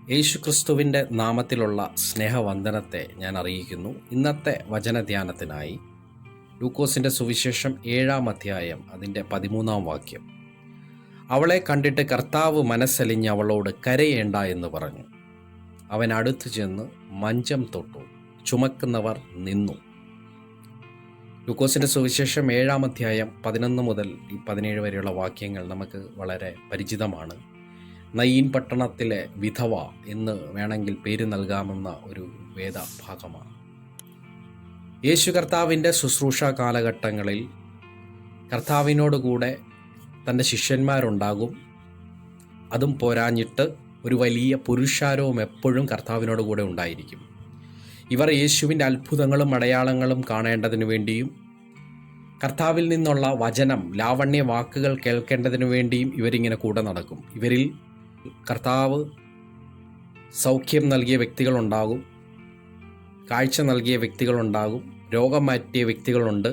യേശുക്രിസ്തുവിൻ്റെ നാമത്തിലുള്ള സ്നേഹവന്ദനത്തെ ഞാൻ അറിയിക്കുന്നു. ഇന്നത്തെ വചനധ്യാനത്തിനായി ലൂക്കോസിൻ്റെ സുവിശേഷം 7-ാം അധ്യായം അതിൻ്റെ 13-ാം വാക്യം. അവളെ കണ്ടിട്ട് കർത്താവ് മനസ്സലിഞ്ഞ് അവളോട് കരയേണ്ട എന്ന് പറഞ്ഞു. അവൻ അടുത്തു ചെന്ന് മഞ്ചം തൊട്ടു. ചുമക്കുന്നവർ നിന്നു. ലൂക്കോസിൻ്റെ സുവിശേഷം 7-ാം അധ്യായം 11 മുതൽ 17 വരെയുള്ള വാക്യങ്ങൾ നമുക്ക് വളരെ പരിചിതമാണ്. നയീൻ പട്ടണത്തിലെ വിധവ എന്ന് വേണമെങ്കിൽ പേര് നൽകാമെന്ന ഒരു വേദഭാഗമാണ്. യേശു കർത്താവിൻ്റെ ശുശ്രൂഷ കാലഘട്ടങ്ങളിൽ കർത്താവിനോടുകൂടെ തൻ്റെ ശിഷ്യന്മാരുണ്ടാകും. അതും പോരാഞ്ഞിട്ട് ഒരു വലിയ പുരുഷാരവും എപ്പോഴും കർത്താവിനോട് കൂടെ ഉണ്ടായിരിക്കും. ഇവർ യേശുവിൻ്റെ അത്ഭുതങ്ങളും അടയാളങ്ങളും കാണേണ്ടതിനു വേണ്ടിയും കർത്താവിൽ നിന്നുള്ള വചനം, ലാവണ്യ വാക്കുകൾ കേൾക്കേണ്ടതിനു വേണ്ടിയും ഇവരിങ്ങനെ കൂടെ നടക്കും. ഇവരിൽ കർത്താവ് സൗഖ്യം നൽകിയ വ്യക്തികളുണ്ടാകും, കാഴ്ച നൽകിയ വ്യക്തികളുണ്ടാകും, രോഗം മാറ്റിയ വ്യക്തികളുണ്ട്,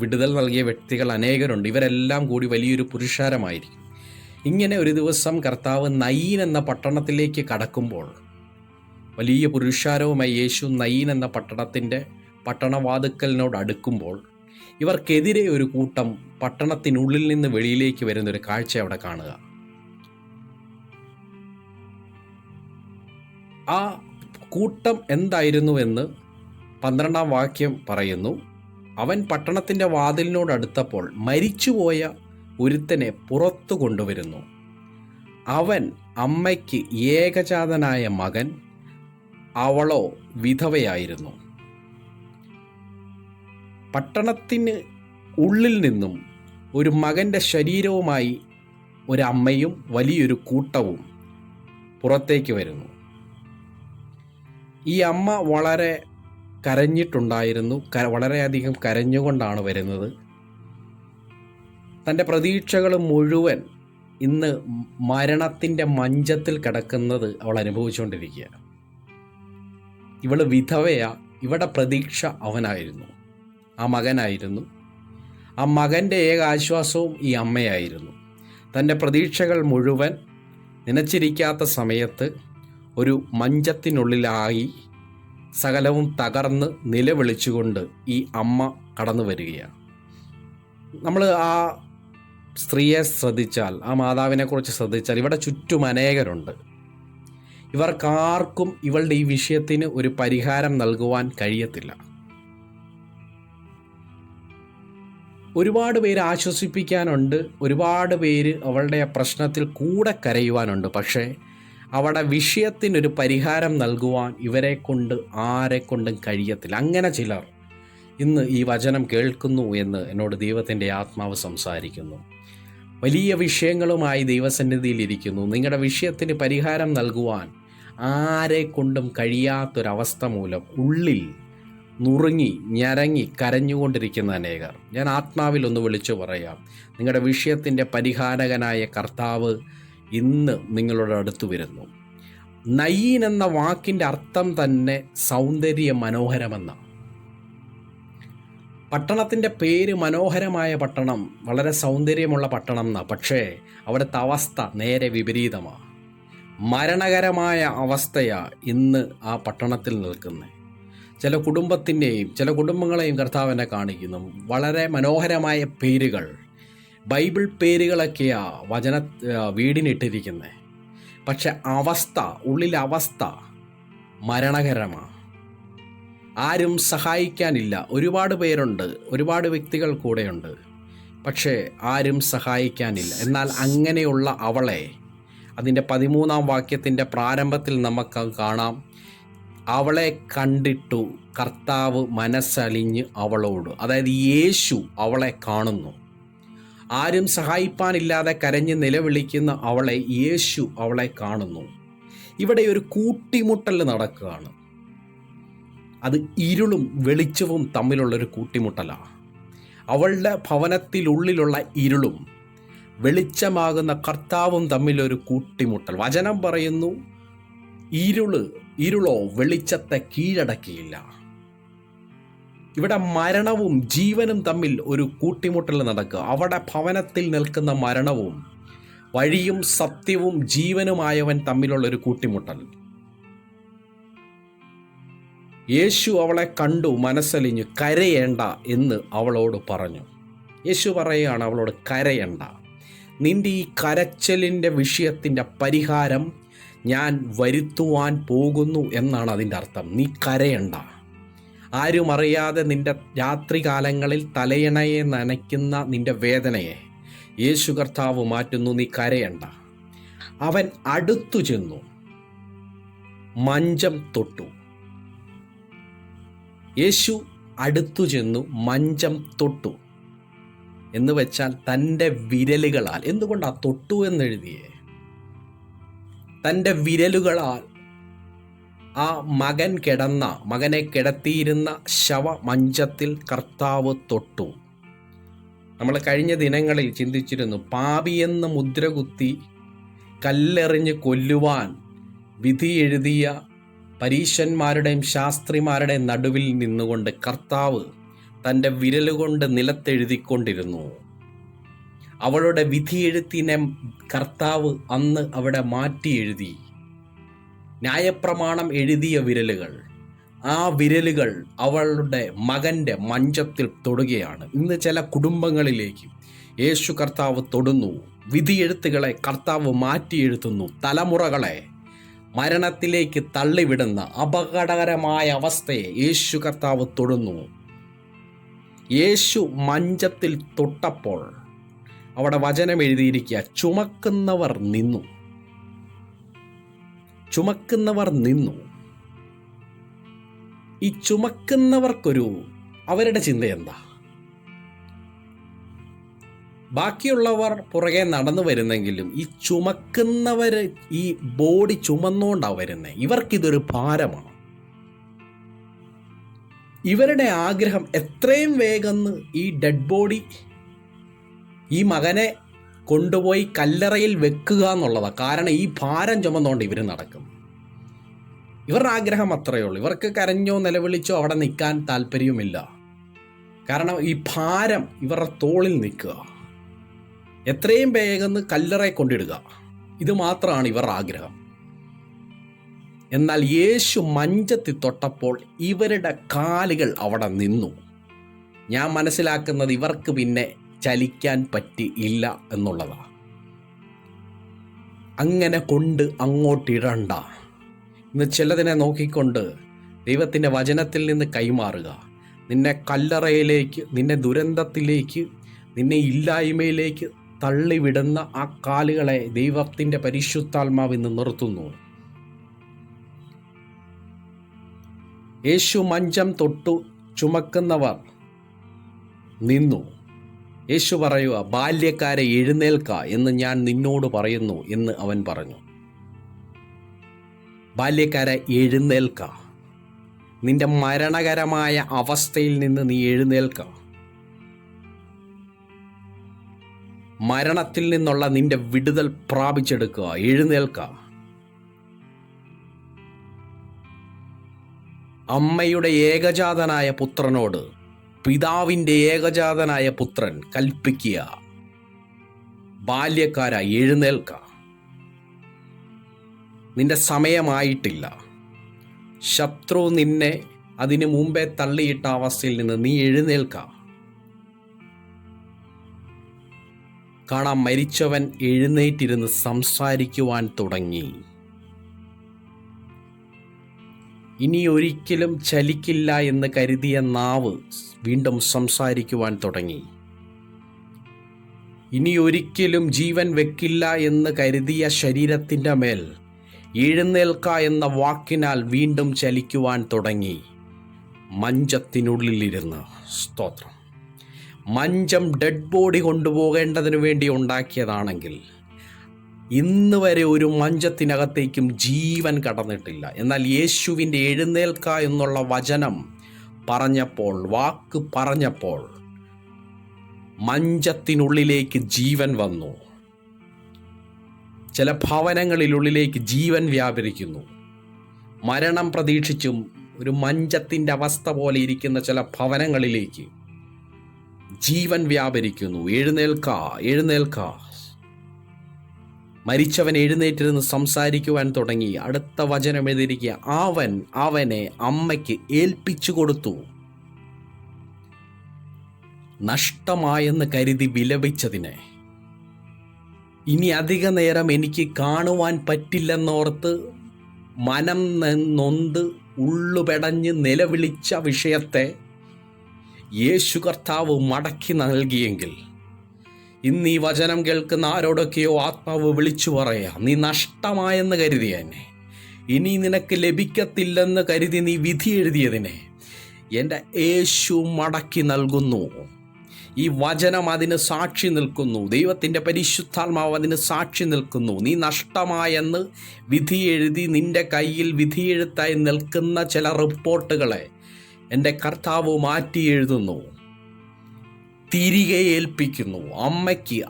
വിടുതൽ നൽകിയ വ്യക്തികൾ അനേകരുണ്ട്. ഇവരെല്ലാം കൂടി വലിയൊരു പുരുഷാരമായിരിക്കും. ഇങ്ങനെ ഒരു ദിവസം കർത്താവ് നയീൻ എന്ന പട്ടണത്തിലേക്ക് കടക്കുമ്പോൾ, വലിയ പുരുഷാരവുമായി യേശു നയീൻ എന്ന പട്ടണത്തിൻ്റെ പട്ടണവാതുക്കലിനോട് അടുക്കുമ്പോൾ, ഇവർക്കെതിരെ ഒരു കൂട്ടം പട്ടണത്തിനുള്ളിൽ നിന്ന് വെളിയിലേക്ക് വരുന്നൊരു കാഴ്ച അവിടെ കാണുക. ആ കൂട്ടം എന്തായിരുന്നുവെന്ന് 12-ാം വാക്യം പറയുന്നു. അവൻ പട്ടണത്തിൻ്റെ വാതിലിനോടടുത്തപ്പോൾ മരിച്ചുപോയ ഒരുത്തനെ പുറത്തു കൊണ്ടുവരുന്നു. അവൻ അമ്മയ്ക്ക് ഏകജാതനായ മകൻ, അവളോ വിധവയായിരുന്നു. പട്ടണത്തിന് ഉള്ളിൽ നിന്നും ഒരു മകൻ്റെ ശരീരവുമായി ഒരു അമ്മയും വലിയൊരു കൂട്ടവും പുറത്തേക്ക് വരുന്നു. ഈ അമ്മ വളരെ കരഞ്ഞിട്ടുണ്ടായിരുന്നു. വളരെയധികം കരഞ്ഞുകൊണ്ടാണ് വരുന്നത്. തൻ്റെ പ്രതീക്ഷകൾ മുഴുവൻ ഇന്ന് മരണത്തിൻ്റെ മഞ്ചത്തിൽ കിടക്കുന്നത് അവൾ അനുഭവിച്ചുകൊണ്ടിരിക്കുക. ഇവൾ വിധവയാ. ഇവിടെ പ്രതീക്ഷ അവനായിരുന്നു, ആ മകനായിരുന്നു. ആ മകൻ്റെ ഏക ആശ്വാസവും ഈ അമ്മയായിരുന്നു. തൻ്റെ പ്രതീക്ഷകൾ മുഴുവൻ നനച്ചിരിക്കാത്ത സമയത്ത് ഒരു മഞ്ചത്തിനുള്ളിലായി സകലവും തകർന്ന് നിലവിളിച്ചുകൊണ്ട് ഈ അമ്മ കടന്നു വരികയാണ്. നമ്മൾ ആ സ്ത്രീയെ ശ്രദ്ധിച്ചാൽ, ആ മാതാവിനെക്കുറിച്ച് ശ്രദ്ധിച്ചാൽ, ഇവിടെ ചുറ്റും അനേകരുണ്ട്. ഇവർക്കാർക്കും ഇവളുടെ ഈ വിഷയത്തിന് ഒരു പരിഹാരം നൽകുവാൻ കഴിയത്തില്ല. ഒരുപാട് പേര് ആശ്വസിപ്പിക്കാനുണ്ട്, ഒരുപാട് പേര് അവളുടെ പ്രശ്നത്തിൽ കൂടെ കരയുവാനുണ്ട്. പക്ഷേ അവിടെ വിഷയത്തിനൊരു പരിഹാരം നൽകുവാൻ ആരെക്കൊണ്ടും കഴിയത്തില്ല. അങ്ങനെ ചിലർ ഇന്ന് ഈ വചനം കേൾക്കുന്നു എന്ന് എന്നോട് ദൈവത്തിൻ്റെ ആത്മാവ് സംസാരിക്കുന്നു. വലിയ വിഷയങ്ങളുമായി ദൈവസന്നിധിയിലിരിക്കുന്നു. നിങ്ങളുടെ വിഷയത്തിന് പരിഹാരം നൽകുവാൻ ആരെക്കൊണ്ടും കഴിയാത്തൊരവസ്ഥ മൂലം ഉള്ളിൽ നുറുങ്ങി ഞരങ്ങി കരഞ്ഞുകൊണ്ടിരിക്കുന്ന അനേകർ, ഞാൻ ആത്മാവിൽ ഒന്ന് വിളിച്ചു പറയാം, നിങ്ങളുടെ വിഷയത്തിൻ്റെ പരിഹാരകനായ കർത്താവ് ഇന്ന് നിങ്ങളുടെ അടുത്ത് വരുന്നു. നയീൻ എന്ന വാക്കിൻ്റെ അർത്ഥം തന്നെ സൗന്ദര്യ മനോഹരമെന്നാണ്. പട്ടണത്തിൻ്റെ പേര് മനോഹരമായ പട്ടണം, വളരെ സൗന്ദര്യമുള്ള പട്ടണം എന്നാണ്. പക്ഷേ അവിടുത്തെ അവസ്ഥ നേരെ വിപരീതമാണ്. മരണകരമായ അവസ്ഥയാണ് ഇന്ന് ആ പട്ടണത്തിൽ നിൽക്കുന്നത്. ചില കുടുംബങ്ങളെയും കർത്താവിനെ കാണിക്കുന്നു. വളരെ മനോഹരമായ പേരുകൾ, ബൈബിൾ പേരുകളൊക്കെയാണ് വീടിനിട്ടിരിക്കുന്നത്. പക്ഷെ ഉള്ളിലെ അവസ്ഥ മരണകരമാണ്. ആരും സഹായിക്കാനില്ല. ഒരുപാട് പേരുണ്ട്, ഒരുപാട് വ്യക്തികൾ കൂടെയുണ്ട്, പക്ഷേ ആരും സഹായിക്കാനില്ല. എന്നാൽ അങ്ങനെയുള്ള അവളെ അതിൻ്റെ 13-ാം വാക്യത്തിൻ്റെ പ്രാരംഭത്തിൽ നമുക്ക് കാണാം. അവളെ കണ്ടിട്ടു കർത്താവ് മനസ്സലിഞ്ഞ് അവളോട്, അതായത് യേശു അവളെ കാണുന്നു. ആരും സഹായിപ്പാനില്ലാതെ കരഞ്ഞ് നിലവിളിക്കുന്ന അവളെ യേശു അവളെ കാണുന്നു. ഇവിടെ ഒരു കൂട്ടിമുട്ടൽ നടക്കുകയാണ്. അത് ഇരുളും വെളിച്ചവും തമ്മിലുള്ളൊരു കൂട്ടിമുട്ടലാണ്. അവളുടെ ഭവനത്തിനുള്ളിലുള്ള ഇരുളും വെളിച്ചമാകുന്ന കർത്താവും തമ്മിലൊരു കൂട്ടിമുട്ടൽ. വചനം പറയുന്നു, ഇരുളോ വെളിച്ചത്തെ കീഴടക്കിയില്ല. ഇവിടെ മരണവും ജീവനും തമ്മിൽ ഒരു കൂട്ടിമുട്ടൽ നടക്കുക. അവിടെ ഭവനത്തിൽ നിൽക്കുന്ന മരണവും വഴിയും സത്യവും ജീവനുമായവൻ തമ്മിലുള്ളൊരു കൂട്ടിമുട്ടൽ. യേശു അവളെ കണ്ടു, മനസ്സലിഞ്ഞു. കരയേണ്ട എന്ന് അവളോട് പറഞ്ഞു. യേശു പറയുകയാണ് അവളോട്, കരയണ്ട. നിന്റെ ഈ കരച്ചലിൻ്റെ വിഷയത്തിൻ്റെ പരിഹാരം ഞാൻ വരുത്തുവാൻ പോകുന്നു എന്നാണ് അതിൻ്റെ അർത്ഥം. നീ കരയണ്ട. ആരും അറിയാതെ നിന്റെ രാത്രികാലങ്ങളിൽ തലയണയെ നനയ്ക്കുന്ന നിന്റെ വേദനയെ യേശു കർത്താവ് മാറ്റുന്നു. നീ കരയണ്ട. അവൻ അടുത്തു ചെന്നു മഞ്ചം തൊട്ടു. യേശു അടുത്തു ചെന്നു മഞ്ചം തൊട്ടു എന്ന് വെച്ചാൽ തൻ്റെ വിരലുകളാൽ. എന്തുകൊണ്ടാ തൊട്ടു എന്നെഴുതിയേ? തൻ്റെ വിരലുകളാൽ ആ മകനെ കിടത്തിയിരുന്ന ശവമഞ്ചത്തിൽ കർത്താവ് തൊട്ടു. നമ്മൾ കഴിഞ്ഞ ദിനങ്ങളിൽ ചിന്തിച്ചിരുന്നു, പാപിയെന്ന് മുദ്രകുത്തി കല്ലെറിഞ്ഞ് കൊല്ലുവാൻ വിധി എഴുതിയ പരീശന്മാരുടെയും ശാസ്ത്രിമാരുടെയും നടുവിൽ നിന്നുകൊണ്ട് കർത്താവ് തൻ്റെ വിരലുകൊണ്ട് നിലത്തെഴുതിക്കൊണ്ടിരുന്നു. അവളുടെ വിധിയെഴുത്തിനെ കർത്താവ് അന്ന് അവിടെ മാറ്റി എഴുതി. ന്യായപ്രമാണം എഴുതിയ വിരലുകൾ, ആ വിരലുകൾ അവളുടെ മകൻ്റെ മഞ്ചത്തിൽ തൊടുകയാണ്. ഇന്ന് ചില കുടുംബങ്ങളിലേക്ക് യേശു കർത്താവ് തൊടുന്നു. വിധിയെഴുത്തുകളെ കർത്താവ് മാറ്റി എഴുതുന്നു. തലമുറകളെ മരണത്തിലേക്ക് തള്ളിവിടുന്ന അപകടകരമായ അവസ്ഥയെ യേശു കർത്താവ് തൊടുന്നു. യേശു മഞ്ചത്തിൽ തൊട്ടപ്പോൾ അവിടെ വചനം എഴുതിയിരിക്കുക, ചുമക്കുന്നവർ നിന്നു. ചുമക്കുന്നവർ നിന്നു. ഈ ചുമക്കുന്നവർക്കൊരു അവരുടെ ചിന്ത എന്താ? ബാക്കിയുള്ളവർ പുറകെ നടന്നു വരുന്നെങ്കിലും ഈ ചുമക്കുന്നവർ ഈ ബോഡി ചുമന്നുകൊണ്ടാണ് വരുന്നത്. ഇവർക്കിതൊരു ഭാരമാണ്. ഇവരുടെ ആഗ്രഹം എത്രയും വേഗം ഈ ഡെഡ് ബോഡി, ഈ മകനെ കൊണ്ടുപോയി കല്ലറയിൽ വെക്കുക എന്നുള്ളതാണ്. കാരണം ഈ ഭാരം ചുമന്നുകൊണ്ട് ഇവർ നടക്കും. ഇവരുടെ ആഗ്രഹം അത്രയേ ഉള്ളൂ. ഇവർക്ക് കരഞ്ഞോ നിലവിളിച്ചോ അവിടെ നിൽക്കാൻ താല്പര്യവുമില്ല. കാരണം ഈ ഭാരം ഇവരുടെ തോളിൽ നിൽക്കുക, എത്രയും വേഗം കല്ലറയിൽ കൊണ്ടിടുക, ഇത് മാത്രമാണ് ഇവരുടെ ആഗ്രഹം. എന്നാൽ യേശു മഞ്ചത്തിൽ തൊട്ടപ്പോൾ ഇവരുടെ കാലുകൾ അവിടെ നിന്നു. ഞാൻ മനസ്സിലാക്കുന്നത് ഇവർക്ക് പിന്നെ ചലിക്കാൻ പറ്റിയില്ല എന്നുള്ളതാണ്. അങ്ങനെ കൊണ്ട് അങ്ങോട്ടിടണ്ട. ഇന്ന് ചിലതിനെ നോക്കിക്കൊണ്ട് ദൈവത്തിൻ്റെ വചനത്തിൽ നിന്ന് കൈമാറുക. നിന്നെ കല്ലറയിലേക്ക്, നിന്നെ ദുരന്തത്തിലേക്ക്, നിന്നെ ഇല്ലായ്മയിലേക്ക് തള്ളിവിടുന്ന ആ കാലുകളെ ദൈവത്തിൻ്റെ പരിശുദ്ധാത്മാവ് ഇന്ന് നിർത്തുന്നു. യേശു മഞ്ചം തൊട്ടു, ചുമക്കുന്നവർ നിന്നു. യേശു പറയുക, ബാല്യക്കാരെ എഴുന്നേൽക്ക എന്ന് ഞാൻ നിന്നോട് പറയുന്നു എന്ന് അവൻ പറഞ്ഞു. ബാല്യക്കാരെ എഴുന്നേൽക്ക. നിന്റെ മരണകരമായ അവസ്ഥയിൽ നിന്ന് നീ എഴുന്നേൽക്ക. മരണത്തിൽ നിന്നുള്ള നിന്റെ വിടുതൽ പ്രാപിച്ചെടുക്കുക. എഴുന്നേൽക്ക. അമ്മയുടെ ഏകജാതനായ പുത്രനോട് പിതാവിൻ്റെ ഏകജാതനായ പുത്രൻ കൽപ്പിക്കുക, ബാല്യക്കാര എഴുന്നേൽക്ക. നിന്റെ സമയമായിട്ടില്ല. ശത്രു നിന്നെ അതിനു മുമ്പേ തള്ളിയിട്ട അവസ്ഥയിൽ നിന്ന് നീ എഴുന്നേൽക്ക. കാണാം, മരിച്ചവൻ എഴുന്നേറ്റിരുന്ന് സംസാരിക്കുവാൻ തുടങ്ങി. ഇനി ഒരിക്കലും ചലിക്കില്ല എന്ന് കരുതിയ നാവ് വീണ്ടും സംസാരിക്കുവാൻ തുടങ്ങി. ഇനി ഒരിക്കലും ജീവൻ വെക്കില്ല എന്ന് കരുതിയ ശരീരത്തിൻ്റെ മേൽ എഴുന്നേൽക്ക എന്ന വാക്കിനാൽ വീണ്ടും ചലിക്കുവാൻ തുടങ്ങി. മഞ്ചത്തിനുള്ളിലിരുന്ന്, സ്തോത്രം. മഞ്ചം ഡെഡ് ബോഡി കൊണ്ടുപോകേണ്ടതിന് വേണ്ടി ഉണ്ടാക്കിയതാണെങ്കിൽ ഇന്ന് വരെ ഒരു മഞ്ചത്തിനകത്തേക്കും ജീവൻ കടന്നിട്ടില്ല. എന്നാൽ യേശുവിൻ്റെ എഴുന്നേൽക്ക എന്നുള്ള വചനം പറഞ്ഞപ്പോൾ, വാക്ക് പറഞ്ഞപ്പോൾ മഞ്ചത്തിനുള്ളിലേക്ക് ജീവൻ വന്നു. ചില ഭവനങ്ങളിലുള്ളിലേക്ക് ജീവൻ വ്യാപരിക്കുന്നു. മരണം പ്രതീക്ഷിച്ചും ഒരു മഞ്ചത്തിൻ്റെ അവസ്ഥ പോലെ ഇരിക്കുന്ന ചില ഭവനങ്ങളിലേക്ക് ജീവൻ വ്യാപരിക്കുന്നു. എഴുന്നേൽക്ക, എഴുന്നേൽക്ക. മരിച്ചവൻ എഴുന്നേറ്റിരുന്ന് സംസാരിക്കുവാൻ തുടങ്ങി. അടുത്ത വചനം എഴുതിയിരിക്കുക, അവൻ അവനെ അമ്മയ്ക്ക് ഏൽപ്പിച്ചു കൊടുത്തു. നഷ്ടമായെന്ന് കരുതി വിലപിച്ചതിനെ ഇനി അധിക നേരം എനിക്ക് കാണുവാൻ പറ്റില്ലെന്നോർത്ത് മനം നൊന്ത് ഉള്ളുപെടഞ്ഞ് നിലവിളിച്ച വിഷയത്തെ യേശു കർത്താവ് മടക്കി നൽകിയെങ്കിൽ ഇന്ന് ഈ വചനം കേൾക്കുന്ന ആരോടൊക്കെയോ ആത്മാവ് വിളിച്ചു പറയാം, നീ നഷ്ടമായെന്ന് കരുതിയതിനെ, ഇനി നിനക്ക് ലഭിക്കത്തില്ലെന്ന് കരുതി നീ വിധി എഴുതിയതിനെ എൻ്റെ യേശു മടക്കി നൽകുന്നു. ഈ വചനം അതിന് സാക്ഷി നിൽക്കുന്നു. ദൈവത്തിൻ്റെ പരിശുദ്ധാത്മാവ് അതിന് സാക്ഷി നിൽക്കുന്നു. നീ നഷ്ടമായെന്ന് വിധി എഴുതി നിൻ്റെ കയ്യിൽ വിധിയെഴുത്തായി നിൽക്കുന്ന ചില റിപ്പോർട്ടുകളെ എൻ്റെ കർത്താവ് മാറ്റി എഴുതുന്നു, തിരികെ ഏൽപ്പിക്കുന്നു. അമ്മയ്ക്ക്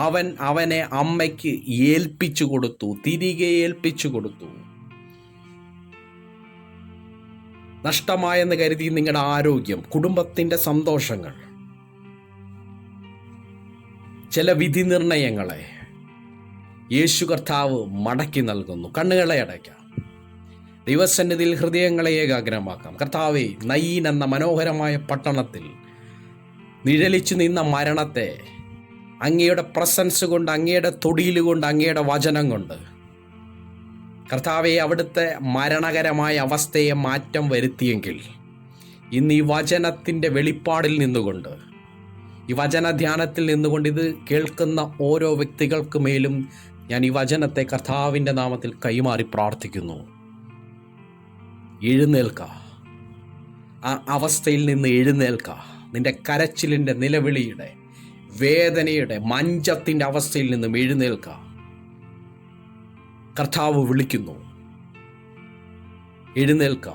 അവൻ അവനെ അമ്മയ്ക്ക് ഏൽപ്പിച്ചു കൊടുത്തു, തിരികെ ഏൽപ്പിച്ചു കൊടുത്തു. നഷ്ടമായെന്ന് കരുതി നിങ്ങളുടെ ആരോഗ്യം, കുടുംബത്തിൻ്റെ സന്തോഷങ്ങൾ, ചില വിധി നിർണയങ്ങളെ യേശു കർത്താവ് മടക്കി നൽകുന്നു. കണ്ണുകളെ അടയ്ക്കാം, ദൈവസന്നിധിയിൽ ഹൃദയങ്ങളെ ഏകാഗ്രമാക്കാം. കർത്താവേ, നയീൻ എന്ന മനോഹരമായ പട്ടണത്തിൽ നിഴലിച്ചു നിന്ന മരണത്തെ അങ്ങയുടെ പ്രസൻസ് കൊണ്ട്, അങ്ങയുടെ തൊടിയിൽ കൊണ്ട്, അങ്ങയുടെ വചനം കൊണ്ട് കർത്താവെ അവിടുത്തെ മരണകരമായ അവസ്ഥയെ മാറ്റം വരുത്തിയെങ്കിൽ ഇന്ന് ഈ വചനത്തിൻ്റെ വെളിപ്പാടിൽ നിന്നുകൊണ്ട്, ഈ വചനധ്യാനത്തിൽ നിന്നുകൊണ്ട് ഇത് കേൾക്കുന്ന ഓരോ വ്യക്തികൾക്ക് മേലും ഞാൻ ഈ വചനത്തെ കർത്താവിൻ്റെ നാമത്തിൽ കൈമാറി പ്രാർത്ഥിക്കുന്നു. എഴുന്നേൽക്ക, ആ അവസ്ഥയിൽ നിന്ന് എഴുന്നേൽക്ക. നിന്റെ കരച്ചിലിൻ്റെ, നിലവിളിയുടെ, വേദനയുടെ, മഞ്ചത്തിൻ്റെ അവസ്ഥയിൽ നിന്നും എഴുന്നേൽക്ക. കർത്താവ് വിളിക്കുന്നു, എഴുന്നേൽക്ക.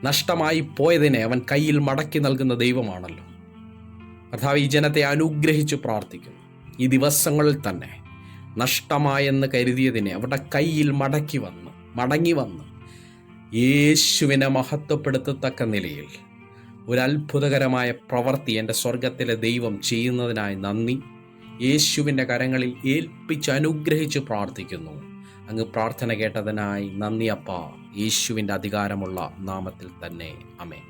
നഷ്ടമായി പോയതിനെ അവൻ കയ്യിൽ മടക്കി നൽകുന്ന ദൈവമാണല്ലോ. കർത്താവ് ഈ ജനത്തെ അനുഗ്രഹിച്ച് പ്രാർത്ഥിക്കുന്നു. ഈ ദിവസങ്ങളിൽ തന്നെ നഷ്ടമായെന്ന് കരുതിയതിനെ അവരുടെ കയ്യിൽ മടങ്ങി വന്ന് യേശുവിനെ മഹത്വപ്പെടുത്തത്തക്ക നിലയിൽ ഒരു അത്ഭുതകരമായ പ്രവൃത്തി എൻ്റെ സ്വർഗത്തിലെ ദൈവം ചെയ്യുന്നതിനായി നന്ദി. യേശുവിൻ്റെ കരങ്ങളിൽ ഏൽപ്പിച്ച് അനുഗ്രഹിച്ച് പ്രാർത്ഥിക്കുന്നു. അങ്ങ് പ്രാർത്ഥന കേട്ടതിനായി നന്ദി അപ്പാ. യേശുവിൻ്റെ അധികാരമുള്ള നാമത്തിൽ തന്നെ ആമേൻ.